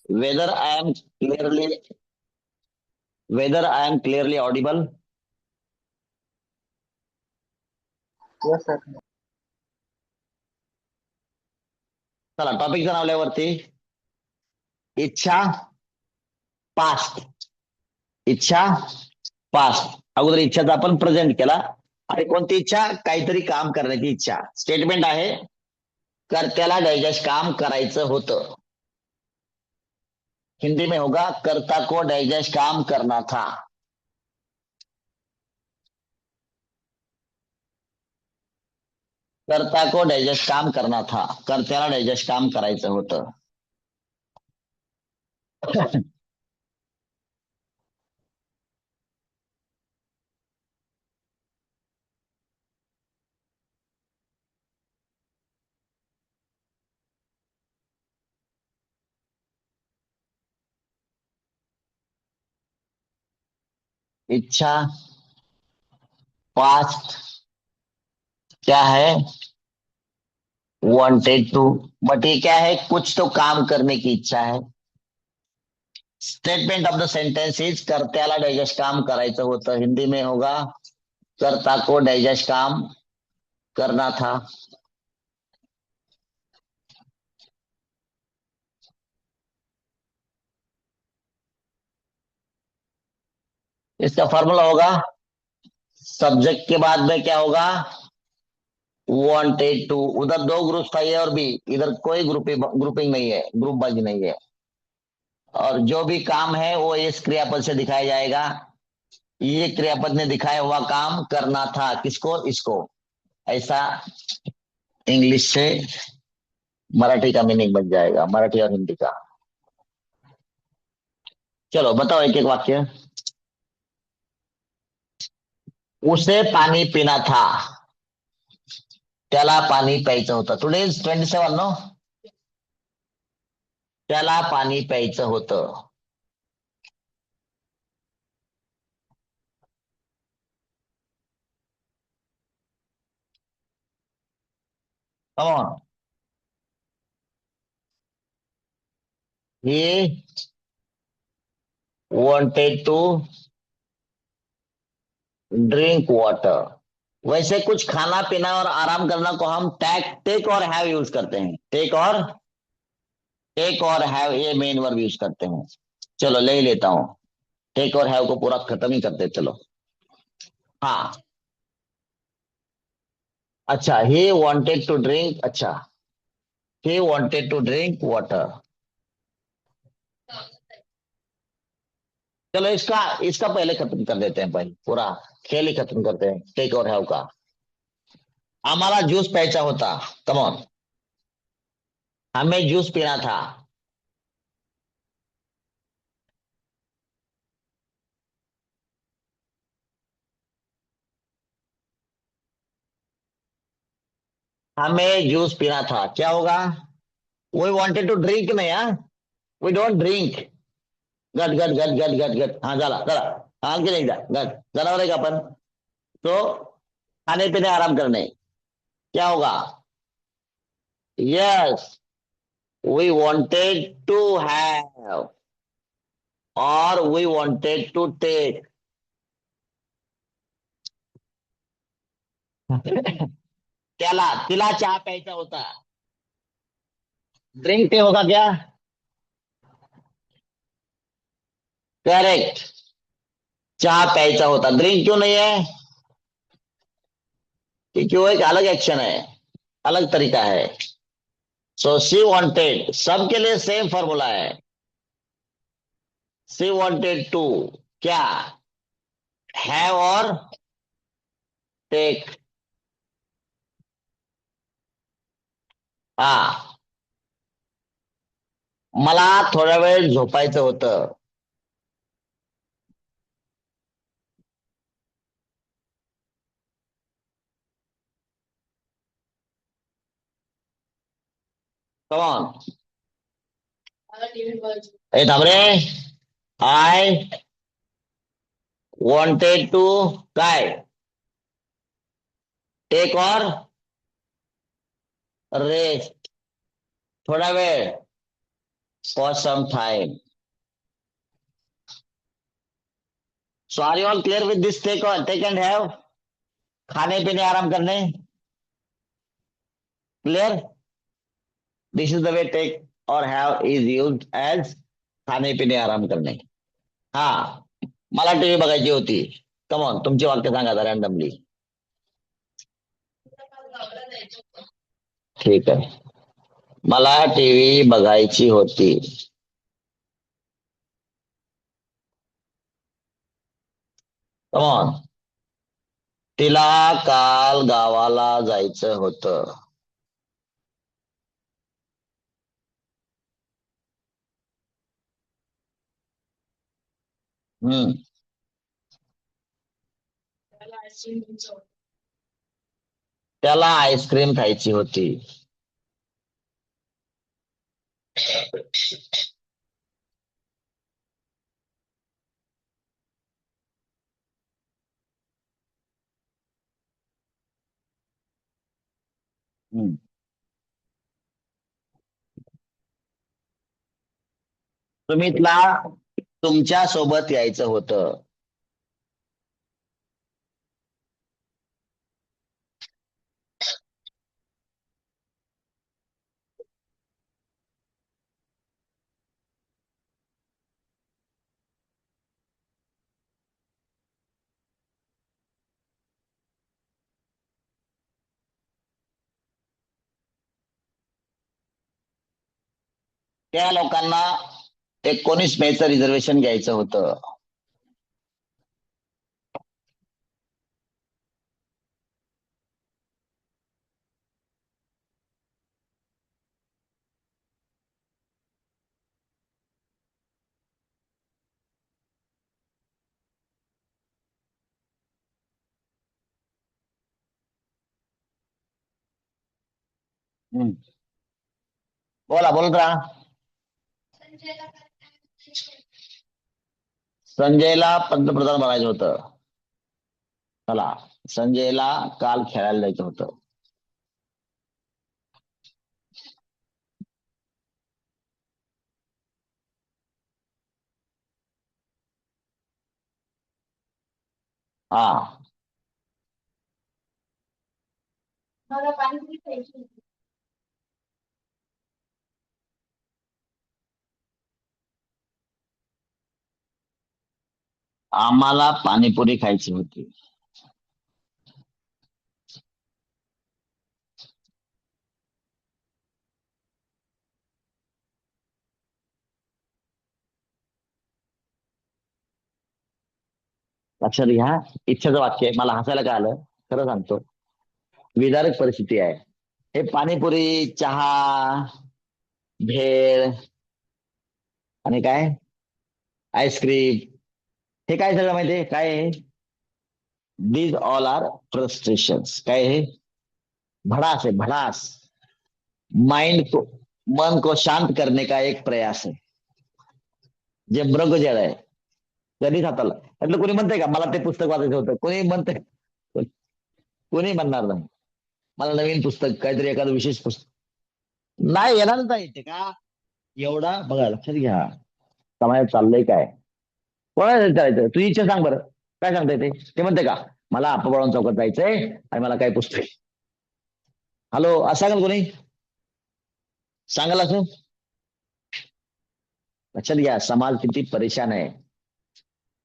Whether I am clearly, whether I am clearly audible. Yes, sir. चला टॉपिकचं नाव लिहावरती. इच्छा past. इच्छा past. अगोदर इच्छाचा आपण प्रेझेंट केला. आणि कोणती इच्छा? काहीतरी काम करण्याची इच्छा. स्टेटमेंट आहे, कर्त्याला डायजेस्ट काम करायचं होतं. हिंदी में होगा, कर्ता को डाइजेस्ट काम करना था. कर्ता को डायजेस्ट काम करना था. कर्त्याला डायजेस्ट काम करायचं होतं. इच्छा पास्ट क्या है? Wanted to. बट ये क्या है? कुछ तो काम करने की इच्छा है. Statement of the sentence is, कर्त्याला डायजेस्ट काम करायचं होतं. हिंदी में होगा, कर्ता को डायजेस्ट काम करना था. इसका फॉर्मूला होगा, सब्जेक्ट के बाद में क्या होगा? Wanted to. उधर दो ग्रुप था, ए और बी. इधर कोई ग्रुपिंग नहीं है, ग्रुप बाजी नहीं है. और जो भी काम है वो इस क्रियापद से दिखाया जाएगा. ये क्रियापद ने दिखाया हुआ काम करना था. किसको? इसको. ऐसा इंग्लिश से मराठी का मीनिंग बन जाएगा, मराठी और हिंदी का. चलो बताओ एक एक वाक्य. उसे पानी पीना था. त्याला पाणी प्यायचं होतं. Today is 27 no. त्याला पाणी प्यायचं होतं. Come on. He wanted to drink water. वैसे कुछ खाना पीना और आराम करना को हम टेक और हैव यूज करते हैं. टेक और हैव ये मेन वर्ब यूज करते हैं. चलो ले ही लेता हूं. टेक और हैव को पूरा खत्म ही करते. चलो. हाँ. अच्छा, ही वांटेड टू ड्रिंक. अच्छा, he wanted to drink water. चलो इसका इसका पहले खत्म कर देते हैं. भाई पूरा खेल ही खत्म करते हैं टेक और हैव का. आम्हाला ज्यूस प्यायचा होता. Come on. हमें जूस पीना था. हमें जूस पीना था. क्या होगा? वी वांटेड टू ड्रिंक नहीं. हाँ, वी डोंट ड्रिंक. गट गट गट गट गट गट. हाँ झाला चला. आणखी नाही जा गट. जनावर आहे का आपण? तो खाने पीने आराम करने. क्या होगा? Yes, we wanted to have और वी वांटेड टू टेक. त्याला तिला चहा प्यायचा होता. ड्रिंक पे होगा क्या? करेक्ट. चहा प्यायचा होता. ड्रिंक क्यों नहीं है? क्योंकि वो एक अलग एक्शन है, अलग तरीका है. सो सी वांटेड, सबके लिए सेम फॉर्मूला है. सी वांटेड टू क्या? हैव और टेक. हा. मला थोडा वेळ झोपायचं होतं. कमॉन. ए थांब रे. आय वॉन्टेड टू काय? टेक और रेस्ट. थोडा वेळ. for some time. So are you all clear with this? Take and have. खाने पीने आराम करने. Clear? This is the way take or have is used as खाणे पिणे आराम करणे. हा, मला टीव्ही बघायची होती. कमॉन, तुमची वाक्य सांगा रॅन्डमली. ठीक आहे. मला टीव्ही बघायची होती. कमॉन. तिला काल गावाला जायचं होतं. त्याला आईस्क्रीम खायची होती. सुमितला तुमच्या सोबत यायचं होतं. त्या लोकांना 19 मेचं रिझर्वेशन घ्यायचं होतं. बोला, बोलत राहा. संजयला पंतप्रधान बनायचं होतं. चला, संजयला काल खेळायला जायचं होतं. हा, आम्हाला पाणीपुरी खायची होती. लक्षात घ्या, इच्छाचं वाक्य आहे. मला हसायला काय आलं, खरं सांगतो, विदारक परिस्थिती आहे. हे पाणीपुरी, चहा, भेळ आणि काय आईस्क्रीम, हे काय सगळं माहितीये काय आहे? These all are frustrations. काय आहे? भड़ास है, भड़ास. माइंड को, मन को शांत करने का एक प्रयास आहे. जे मृगजळ आहे. कधीच हाताला म्हटलं, कोणी म्हणतंय का मला ते पुस्तक वाचायचं होतं? कोणी म्हणतंय? कोणी म्हणणार नाही. मला नवीन पुस्तक, काहीतरी एखादं विशेष पुस्तक नाही येणारच नाही. ते का एवढा बघा, लक्षात घ्या, समाजात चाललंय काय, कोणाला विचारायचं? तुझी इच्छा सांग बरं, काय सांगताय ते म्हणते का मला आप्पाबाळां चौकात जायचंय आणि मला काय पुस्तक? हॅलो, असं सांगाल कोणी? सांगाल असं? लक्षात घ्या, समाज किती परेशान आहे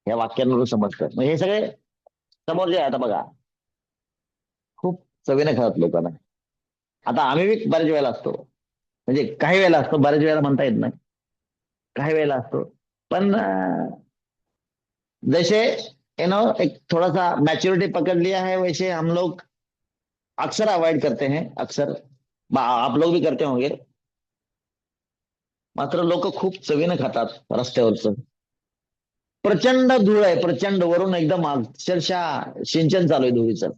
या वाक्यांवरून समजतं. मग हे सगळे समोर जे आहे, आता बघा, खूप चवीने खातात लोकांना. आता आम्ही बी बऱ्याच वेळेला असतो, म्हणजे काही वेळेला असतो, बऱ्याच वेळेला म्हणता येत नाही, काही वेळेला असतो. पण जैसे एक थोड़ा सा मैच्योरिटी पकड़ लिया है, वैसे हम लोग अक्सर अवॉइड करते हैं. अक्सर आप लोग भी करते होंगे. मात्र लोक खूप चवीनं खातात रस्त्यावरचं. प्रचंड धूळ आहे, प्रचंड, वरून एकदम अक्षरशः सिंचन चालू आहे धुळीचं,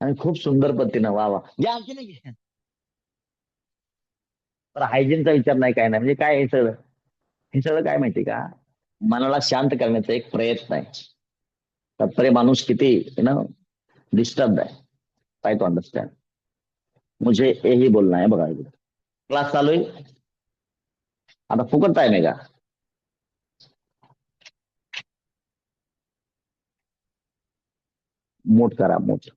आणि खूप सुंदर पद्धतीनं वा वा घ्या, आणखी नाही घ्या. तर हायजीनचा विचार नाही, काय नाही. म्हणजे काय हे सगळं काय माहिती का, मनाला शांत करण्याचा एक प्रयत्न आहे. तत्परे माणूस किती डिस्टर्ब है. Try to understand. मुझे यही बोलना है. बघा, क्लास चालू आहे. आता फुकट टाइम आहे का? मूट करा मूट.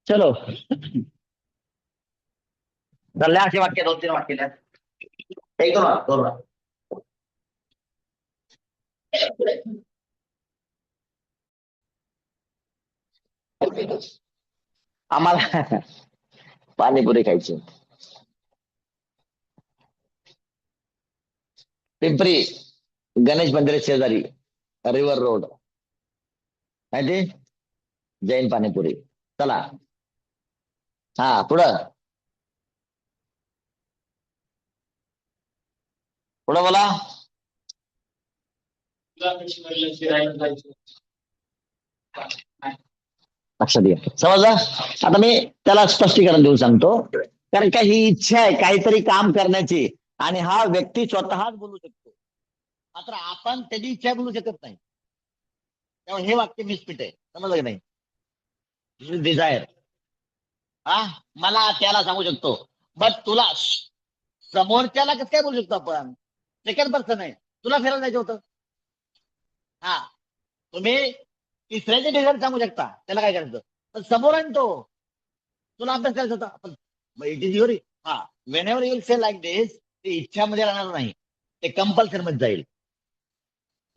चलो झाल्या अशी वाक्य 2-3 वाक्य लिहा. एक दोन दोन. आम्हाला पाणीपुरी खायची. पिंपरी गणेश मंदिर शेजारी रिव्हर रोड माहिती, जैन पाणीपुरी. चला हा पुढं पुढं बोला. लक्षात घ्या, समजलं. आता मी त्याला स्पष्टीकरण देऊन सांगतो. कारण का ही इच्छा आहे काहीतरी काम करण्याची, आणि हा व्यक्ती स्वतःच बोलू शकतो, मात्र आपण त्याची इच्छा बोलू शकत नाही. त्यामुळे हे वाक्य मिसफिट आहे, समजलं की नाही. डिझायर हा मला त्याला सांगू शकतो, बट तुला समोरच्याला कसं काय बोलू शकतो आपण? सेकंड पर्सन आहे, तुला फिरायला जायचं होतं. हा तुम्ही तिसऱ्याचे डिझायर सांगू शकता, त्याला काय करायचं, पण समोर आहे ना तो, तुला अभ्यास करायचा होता. पण इट इज युअर. हा whenever you will say like this, ते इच्छामध्ये राहणार नाही, ते कंपल्सन मध्ये जाईल.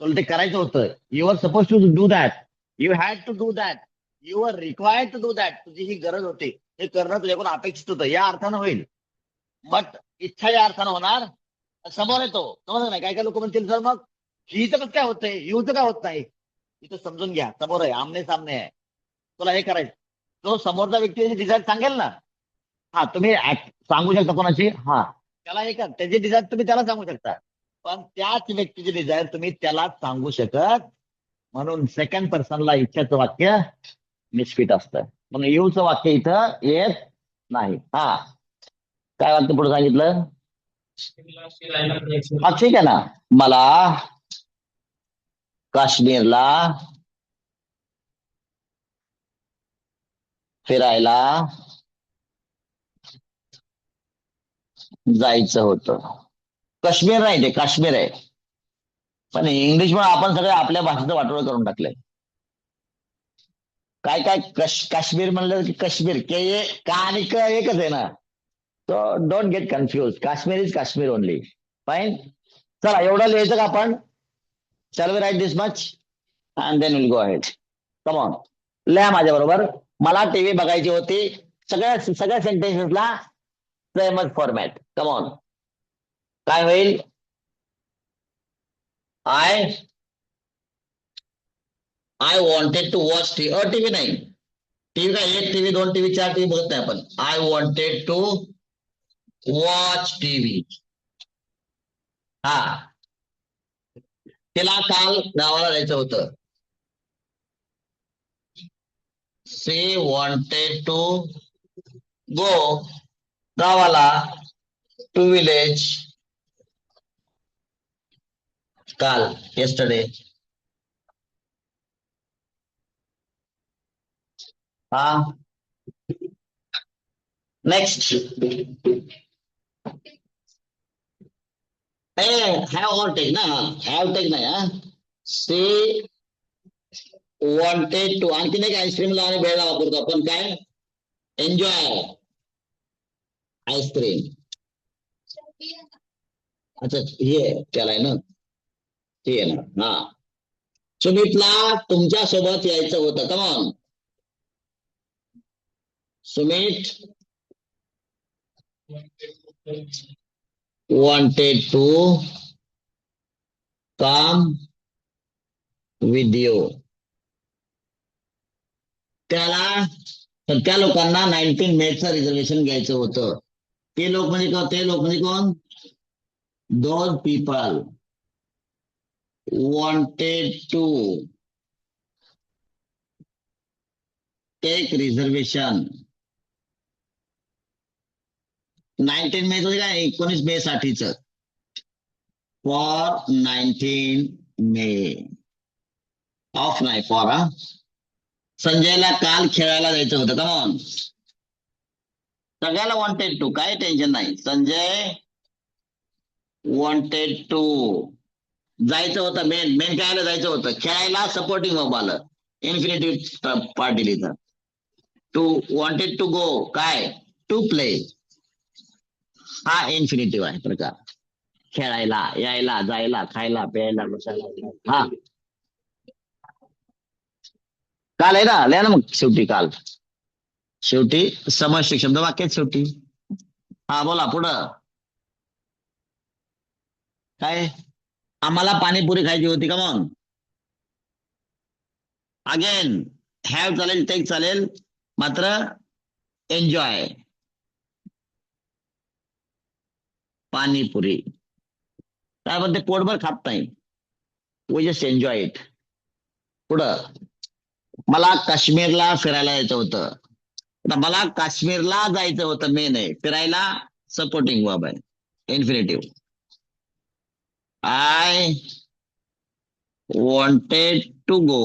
तुला ते करायचं होतं, you are suppose to do that, you had to do that, you are required to do that, तुझी ही गरज होती, हे करणं तुझ्याकडून अपेक्षित होतं, या अर्थानं होईल. बट इच्छा या अर्थानं होणार, समोर येतो, समजलं नाही. काय काय लोक म्हणतील सर मग हिचं कसं काय होतंय, युचं काय होत नाही. इथं समजून घ्या, समोर आहे, आमने सामने आहे, तुला हे करायचं. तो समोरचा व्यक्ती डिझायर सांगेल ना, हा तुम्ही सांगू शकता कोणाची, हा त्याला हे कर, त्याची डिझायर तुम्ही त्याला सांगू शकता, पण त्याच व्यक्तीची डिझायर तुम्ही त्याला सांगू शकत. म्हणून सेकंड पर्सनला इच्छाचं वाक्य मिसफिट असतं, म्हणून येऊचं वाक्य इथं येत नाही. हा काय वाक्य पुढे सांगितलं? हा ठीक आहे ना, मला काश्मीरला फिरायला जायचं होतं. काश्मीर नाही, ते काश्मीर आहे, पण इंग्लिश मध्ये आपण सगळे आपल्या भाषेचं वाटोळं करून टाकलंय. काय काय काश्मीर म्हणलं की काश्मीर के का आणि क एकच आहे ना. So don't get confuse, Kashmir is Kashmir only. Fine. चला एवढं लिहायचं का आपण? Shall we write this much and then will go ahead. Come on, लिहा माझ्या बरोबर. मला टीव्ही बघायची होती, सगळ्या सगळ्या सेंटेन्सेसला सेमच फॉर्मॅट. कम ऑन, काय होईल? I I wanted to watch TV. TV नाही, टीव्ही काय एक टीव्ही, दोन टीव्ही, चार टीव्ही बघत नाही आपण. I wanted to watch TV. हा तिला काल गावाला जायचं होतं. सी वॉन्टेड टू गो गावाला, टू विलेज, काल, येस्टरडे. हा नेक्स्ट. हॅव ऑर टेक ना, हॅव टेक नाही. हा सी वॉन्टेड टू, आणखीन एक आईस्क्रीमला आणि भेळला वापरतो आपण, काय? Enjoy ice cream. अच्छा हे त्याला आहे ना, ते आहे ना. हा सुमितला तुमच्या सोबत यायचं होतं. Come on, Sumit wanted to come with you. त्याला त्या लोकांना 19 मेचं रिझर्वेशन घ्यायचं होतं. ते लोक म्हणजे कोण? दोन people. wanted to take reservation 19 मे का 19 मे साठीच फॉर 19 मे ऑफ नाही फॉर हा संजयला काल खेळायला जायचं होतं कमॉन सगळ्याला वॉन्टेड टू काय टेन्शन नाही संजय वॉन्टेड टू जायचं होतं मेन मेन कायला जायचं होतं खेळायला सपोर्टिंग वर्ब आलं इन्फिनिटिव्ह पार्ट लिहिलं टू वॉन्टेड टू गो काय टू प्ले हा इन्फिनिटिव्ह आहे प्रकार खेळायला यायला जायला खायला प्यायला बसायला हा काल आहे ना लिहा ना मग शेवटी काल शेवटी समष्टिक शब्द वाक्यात शेवटी हा बोला पुढं काय आम्हाला पाणीपुरी खायची होती का मग अगेन हॅव चालेल टेक चालेल मात्र एन्जॉय पाणीपुरी काय म्हणते पोटभर खात नाही वी जस्ट एन्जॉय इट पुढं मला काश्मीरला फिरायला जायचं होतं आता मला काश्मीरला जायचं होतं मेन आहे फिरायला सपोर्टिंग वर्ब आहे infinitive I wanted to go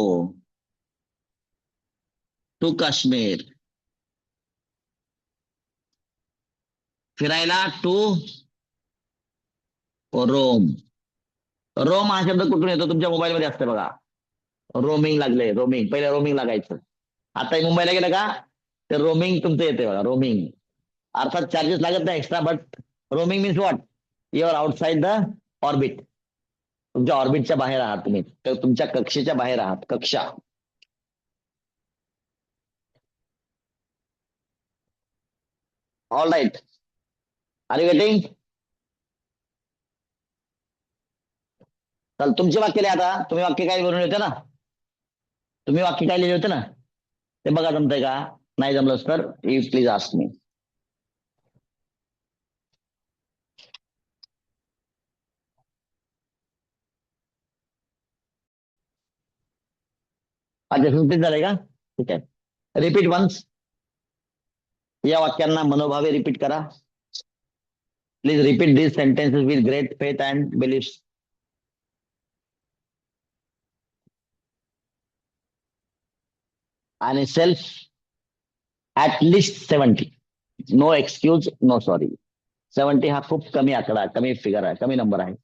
to Kashmir फिरायला टू रोम रोम हा शब्द कुठून येतो तुमच्या मोबाईल मध्ये असतं बघा रोमिंग लागले रोमिंग पहिले रोमिंग लागायचं आता मुंबईला गेलं का ते रोमिंग तुमचं येते बघा रोमिंग अर्थात चार्जेस लागत नाही extra but roaming means what your outside the orbit तुमच्या ऑर्बिटच्या बाहेर आहात तुम्ही तर तुमच्या कक्षेच्या बाहेर आहात कक्षा all right are you getting चल तुमचे वाक्य लिहा आता तुम्ही वाक्य काय बनवले होते ना तुम्ही वाक्य काय लिहिले होते ना ते बघा जमतंय का नाही जमलंच तर यू प्लीज आस्क मी अच्छा 15 झालंय का ठीक आहे रिपीट वन्स या वाक्यांना मनोभावे रिपीट करा please repeat this sentences with great faith and belief आणि self at least 70 no excuse no sorry 70 हा खूप कमी आकडा कमी फिगर आहे कमी नंबर आहे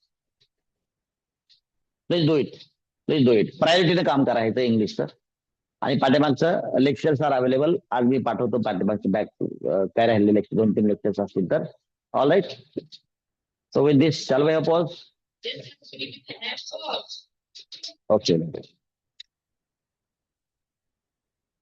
please do it please do it प्रायोरिटीने काम करायचं इंग्लिशचं आणि पाठीमागचं लेक्चर्स आर अवेलेबल आज मी पाठवतो पाठीमागचे बॅक काय राहिले लेक्चर 2-3 लेक्चर्स असतील तर ऑल राईट सो विथ दिस चाल वी पॉज ओके